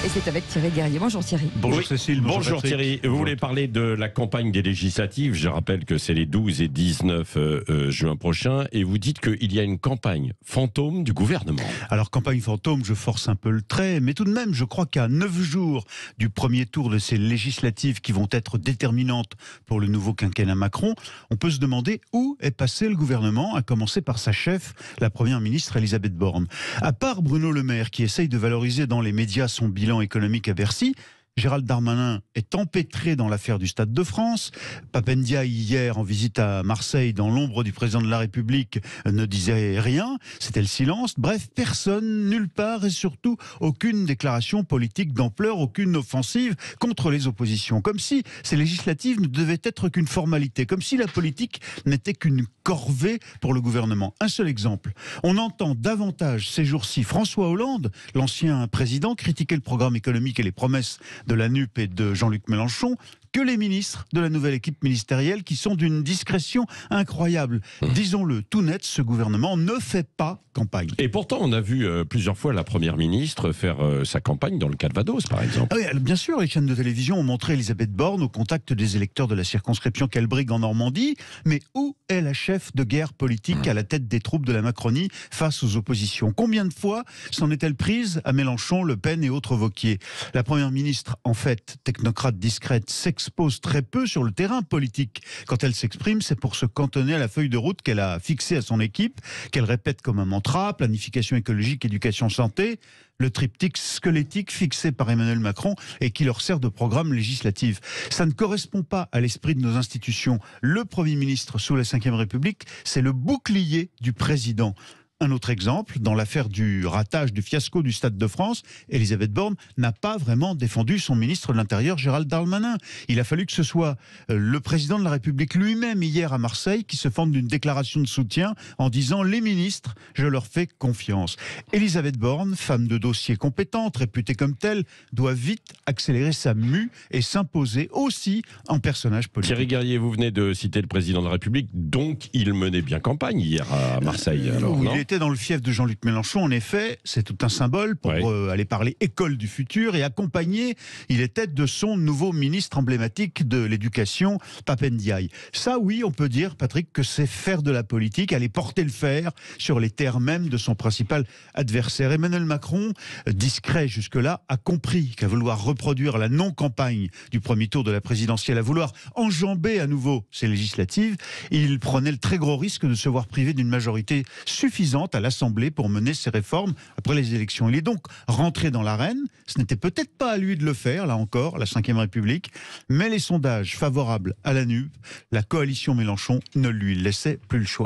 et c'est avec Thierry Guerrier. Bonjour Thierry. Bonjour Cécile. Bonjour Thierry. Vous voulez parler de la campagne des législatives. Je rappelle que c'est les 12 et 19 juin prochains. Et vous dites qu'il y a une campagne fantôme du gouvernement. Alors, campagne fantôme, je force un peu le trait, mais tout de même, je crois qu'à 9 jours du premier tour de ces législatives qui vont être déterminantes pour le nouveau quinquennat Macron, on peut se demander où est passé le gouvernement, à commencer par sa chef, la première ministre Elisabeth Borne. À part Bruno Le Maire, qui essaye de valoriser dans les médias son bilan économique à Bercy, Gérald Darmanin est empêtré dans l'affaire du Stade de France. Pape Ndiaye, hier, en visite à Marseille, dans l'ombre du président de la République, ne disait rien. C'était le silence. Bref, personne, nulle part, et surtout aucune déclaration politique d'ampleur, aucune offensive contre les oppositions. Comme si ces législatives ne devaient être qu'une formalité. Comme si la politique n'était qu'une corvée pour le gouvernement. Un seul exemple. On entend davantage ces jours-ci François Hollande, l'ancien président, critiquer le programme économique et les promesses de la NUP et de Jean-Luc Mélenchon que les ministres de la nouvelle équipe ministérielle qui sont d'une discrétion incroyable. Disons-le tout net, ce gouvernement ne fait pas campagne. Et pourtant, on a vu plusieurs fois la première ministre faire sa campagne dans le Calvados, par exemple. Ah oui, bien sûr, les chaînes de télévision ont montré Elisabeth Borne au contact des électeurs de la circonscription qu'elle brigue en Normandie. Mais où est la chef de guerre politique à la tête des troupes de la Macronie face aux oppositions? Combien de fois s'en est-elle prise à Mélenchon, Le Pen et autres Wauquiez? La première ministre, en fait, technocrate discrète, s'expose très peu sur le terrain politique. Quand elle s'exprime, c'est pour se cantonner à la feuille de route qu'elle a fixée à son équipe, qu'elle répète comme un mantra: planification écologique, éducation, santé, le triptyque squelettique fixé par Emmanuel Macron et qui leur sert de programme législatif. Ça ne correspond pas à l'esprit de nos institutions. Le Premier ministre sous la Ve République, c'est le bouclier du président. Un autre exemple, dans l'affaire du ratage du fiasco du Stade de France, Elisabeth Borne n'a pas vraiment défendu son ministre de l'Intérieur, Gérald Darmanin. Il a fallu que ce soit le président de la République lui-même hier à Marseille qui se fende d'une déclaration de soutien en disant: les ministres, je leur fais confiance. Elisabeth Borne, femme de dossier compétente, réputée comme telle, doit vite accélérer sa mue et s'imposer aussi en personnage politique. Thierry Guerrier, vous venez de citer le président de la République, donc il menait bien campagne hier à Marseille. Alors, non ? Il était dans le fief de Jean-Luc Mélenchon, en effet, c'est tout un symbole pour aller parler école du futur, et accompagné, il était de son nouveau ministre emblématique de l'éducation, Pape Ndiaye. Ça, oui, on peut dire, Patrick, que c'est faire de la politique, aller porter le fer sur les terres mêmes de son principal adversaire. Emmanuel Macron, discret jusque-là, a compris qu'à vouloir reproduire la non-campagne du premier tour de la présidentielle, à vouloir enjamber à nouveau ces législatives, il prenait le très gros risque de se voir privé d'une majorité suffisante à l'Assemblée pour mener ses réformes après les élections. Il est donc rentré dans l'arène. Ce n'était peut-être pas à lui de le faire, là encore, la Ve République, mais les sondages favorables à la NUP, la coalition Mélenchon, ne lui laissaient plus le choix.